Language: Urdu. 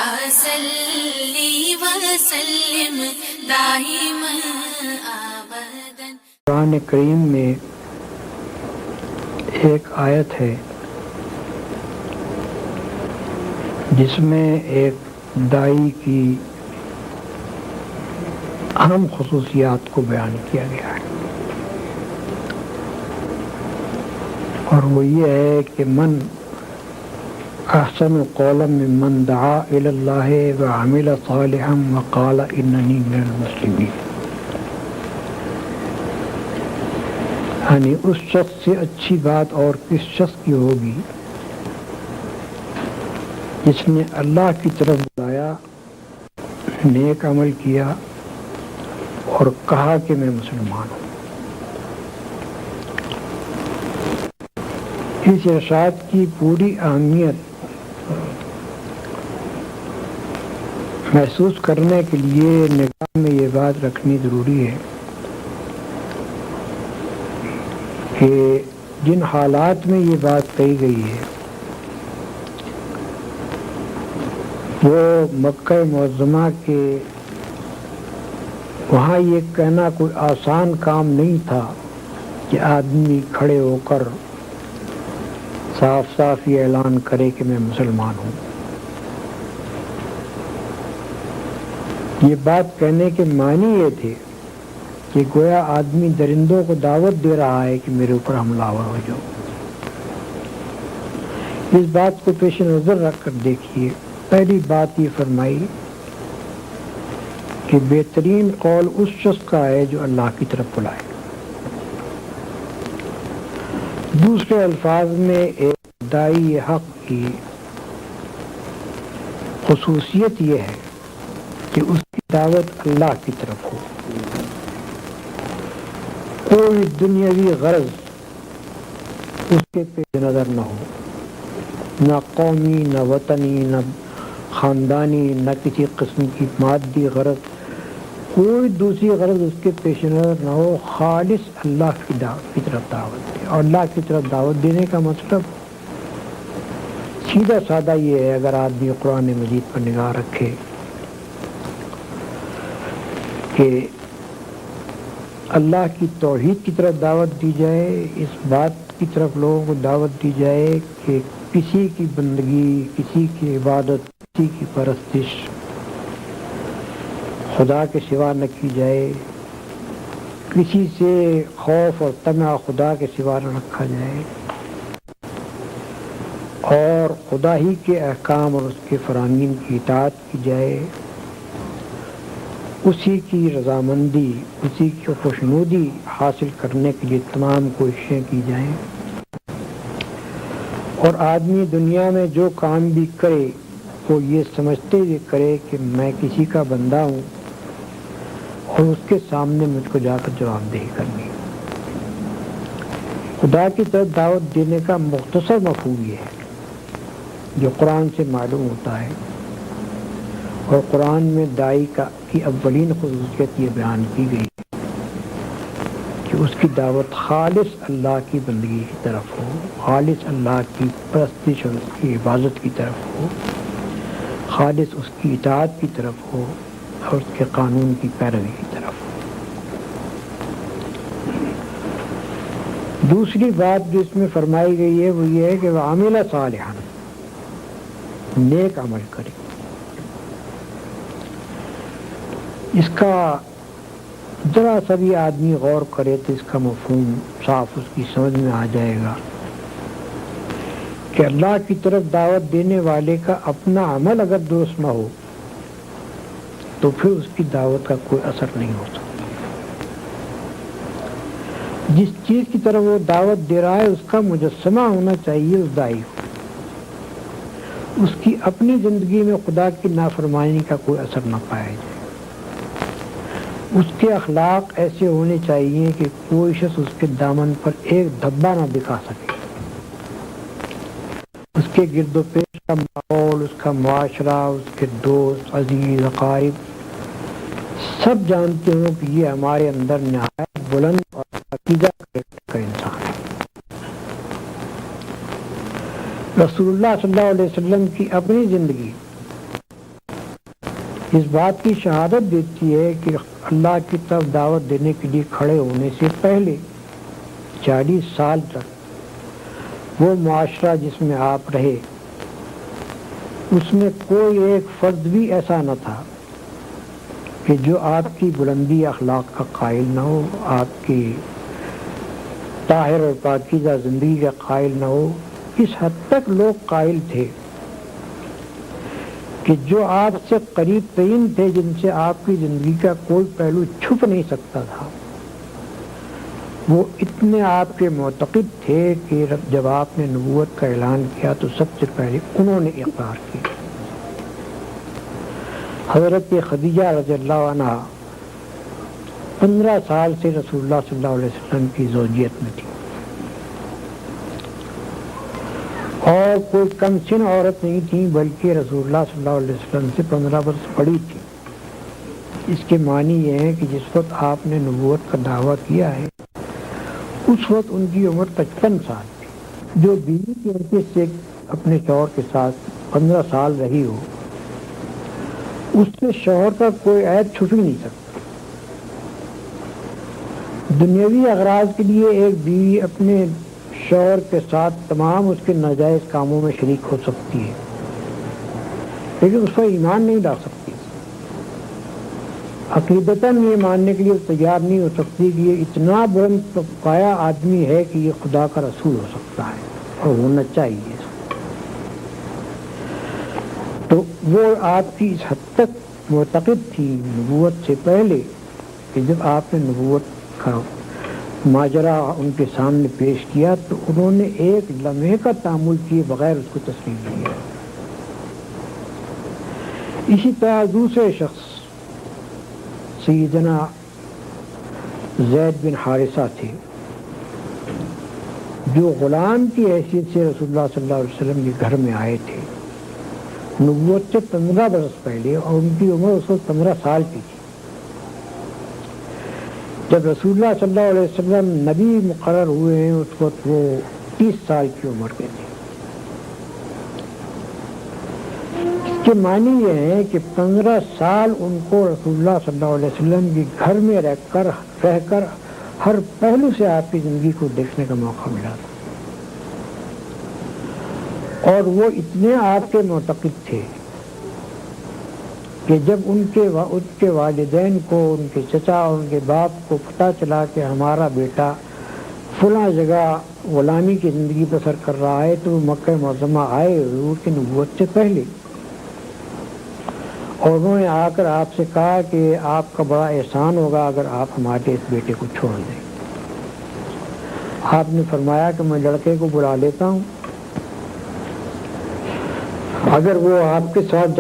صلی وسلم دائما ابدا۔ قرآن کریم میں ایک آیت ہے جس میں ایک داعی کی اہم خصوصیات کو بیان کیا گیا ہے، اور وہ یہ ہے کہ من احسن قولا ممن دعا الی اللہ وعمل صالحا وقال اننی من المسلمین، یعنی اس شخص سے اچھی بات اور کس شخص کی ہوگی جس نے اللہ کی طرف بلایا، نیک عمل کیا اور کہا کہ میں مسلمان ہوں۔ اس ارشاد کی پوری اہمیت محسوس کرنے کے لیے نگاہ میں یہ بات رکھنی ضروری ہے کہ جن حالات میں یہ بات کہی گئی ہے وہ مکہ معظمہ کے وہاں یہ کہنا کوئی آسان کام نہیں تھا کہ آدمی کھڑے ہو کر صاف صاف یہ اعلان کرے کہ میں مسلمان ہوں۔ یہ بات کہنے کے معنی یہ تھے کہ گویا آدمی درندوں کو دعوت دے رہا ہے کہ میرے اوپر حملہ آور ہو جاؤ۔ اس بات کو پیش نظر رکھ کر دیکھیے، پہلی بات یہ فرمائی کہ بہترین قول اس شخص کا ہے جو اللہ کی طرف بلائے۔ دوسرے الفاظ میں ایک داعی حق کی خصوصیت یہ ہے کہ اس کی دعوت اللہ کی طرف ہو، کوئی دنیاوی غرض اس کے پیش نظر نہ ہو، نہ قومی، نہ وطنی، نہ خاندانی، نہ کسی قسم کی مادی غرض، کوئی دوسری غرض اس کے پیش نظر نہ ہو، خالص اللہ کی طرف دعوت دے۔ اور اللہ کی طرف دعوت دینے کا مطلب سیدھا سادہ یہ ہے، اگر آدمی قرآن مجید پر نگاہ رکھے کہ اللہ کی توحید کی طرف دعوت دی جائے، اس بات کی طرف لوگوں کو دعوت دی جائے کہ کسی کی بندگی، کسی کی عبادت، کسی کی پرستش خدا کے سوا نہ کی جائے، کسی سے خوف اور طمع خدا کے سوا نہ رکھا جائے، اور خدا ہی کے احکام اور اس کے فرامین کی اطاعت کی جائے، اسی کی رضامندی، اسی کی خوشنودی حاصل کرنے کے لیے تمام کوششیں کی جائیں، اور آدمی دنیا میں جو کام بھی کرے وہ یہ سمجھتے ہوئے کرے کہ میں کسی کا بندہ ہوں اور اس کے سامنے مجھ کو جا کر جواب دہی کرنی ہے۔ خدا کی طرف دعوت دینے کا مختصر مفہوم یہ ہے جو قرآن سے معلوم ہوتا ہے، اور قرآن میں داعی کی اولین خصوصیت یہ بیان کی گئی ہے کہ اس کی دعوت خالص اللہ کی بندگی کی طرف ہو، خالص اللہ کی پرستش اور اس کی عبادت کی طرف ہو، خالص اس کی اطاعت کی طرف ہو اور اس کے قانون کی پیروی کی طرف ہو۔ دوسری بات جو اس میں فرمائی گئی ہے وہ یہ ہے کہ وَعَمِلَ صَالِحًا، نیک عمل کرے۔ اس کا ذرا سا بھی آدمی غور کرے تو اس کا مفہوم صاف اس کی سمجھ میں آ جائے گا کہ اللہ کی طرف دعوت دینے والے کا اپنا عمل اگر درست نہ ہو تو پھر اس کی دعوت کا کوئی اثر نہیں ہو سکتا۔ جس چیز کی طرف وہ دعوت دے رہا ہے اس کا مجسمہ ہونا چاہیے اس داعی کو، اس کی اپنی زندگی میں خدا کی نافرمانی کا کوئی اثر نہ پایا جائے، اس کے اخلاق ایسے ہونے چاہیے کہ کوئی شخص اس کے دامن پر ایک دھبا نہ دکھا سکے، اس کے گرد و پیش کا ماحول، اس کا معاشرہ، اس کے دوست، عزیز، اقارب سب جانتے ہوں کہ یہ ہمارے اندر نہایت بلند اور پاکیزہ کریکٹر کا انسان ہے۔ رسول اللہ صلی اللہ علیہ وسلم کی اپنی زندگی اس بات کی شہادت دیتی ہے کہ اللہ کی طرف دعوت دینے کے لیے کھڑے ہونے سے پہلے 40 سال تک وہ معاشرہ جس میں آپ رہے اس میں کوئی ایک فرد بھی ایسا نہ تھا کہ جو آپ کی بلندی اخلاق کا قائل نہ ہو، آپ کی طاہر اور پاکیزہ زندگی کا قائل نہ ہو۔ اس حد تک لوگ قائل تھے کہ جو آپ سے قریب ترین تھے، جن سے آپ کی زندگی کا کوئی پہلو چھپ نہیں سکتا تھا، وہ اتنے آپ کے معتقد تھے کہ جب آپ نے نبوت کا اعلان کیا تو سب سے پہلے انہوں نے اقرار کیا۔ حضرت خدیجہ رضی اللہ عنہ 15 سال سے رسول اللہ صلی اللہ علیہ وسلم کی زوجیت میں تھی، اور کوئی کم سن عورت نہیں تھی بلکہ رسول اللہ صلی اللہ علیہ وسلم سے 15 برس بڑی تھی۔ اس کے معنی یہ ہے کہ جس وقت آپ نے نبوت کا دعویٰ کیا ہے اس وقت ان کی عمر 55 سال تھی۔ جو بیوی کی حیثیت سے اپنے شوہر کے ساتھ 15 سال رہی ہو، اس سے شوہر کا کوئی عیب چھپ ہی نہیں سکتا۔ دنیاوی اغراض کے لیے ایک بیوی اپنے شوہر کے ساتھ تمام اس کے ناجائز کاموں میں شریک ہو سکتی ہے، لیکن اس پر ایمان نہیں لا سکتی۔ عقیدتاً یہ ماننے کے لیے تیار نہیں ہو سکتی کہ یہ اتنا بلند پایا آدمی ہے کہ یہ خدا کا رسول ہو سکتا ہے اور ہونا چاہیے۔ تو وہ آپ کی اس حد تک معتقد تھی نبوت سے پہلے کہ جب آپ نے نبوت کا ماجرا ان کے سامنے پیش کیا تو انہوں نے ایک لمحے کا تأمل کیے بغیر اس کو تسلیم کیا۔ اسی طرح دوسرے شخص سیدنا زید بن حارثہ تھے، جو غلام کی حیثیت سے رسول اللہ صلی اللہ علیہ وسلم کے گھر میں آئے تھے نبوت سے 15 برس پہلے، اور ان کی عمر اس وقت 15 سال کی تھی۔ جب رسول اللہ صلی اللہ علیہ وسلم نبی مقرر ہوئے ہیں اس وقت وہ 30 سال کی عمر کے تھے۔ اس کے معنی یہ ہے کہ 15 سال ان کو رسول اللہ صلی اللہ علیہ وسلم کے گھر میں رہ کر ہر پہلو سے آپ کی زندگی کو دیکھنے کا موقع ملا تھا، اور وہ اتنے آپ کے معتقد تھے کہ جب ان کے والدین کو، ان کے چچا اور ان کے باپ کو پتہ چلا کہ ہمارا بیٹا فلاں جگہ غلامی کی زندگی بسر کر رہا ہے تو وہ مکہ معظمہ آئے حضور کی نبوت سے پہلے، اور انہوں نے آ کر آپ سے کہا کہ آپ کا بڑا احسان ہوگا اگر آپ ہمارے اس بیٹے کو چھوڑ دیں۔ آپ نے فرمایا کہ میں لڑکے کو بلا لیتا ہوں، اگر وہ آپ کے ساتھ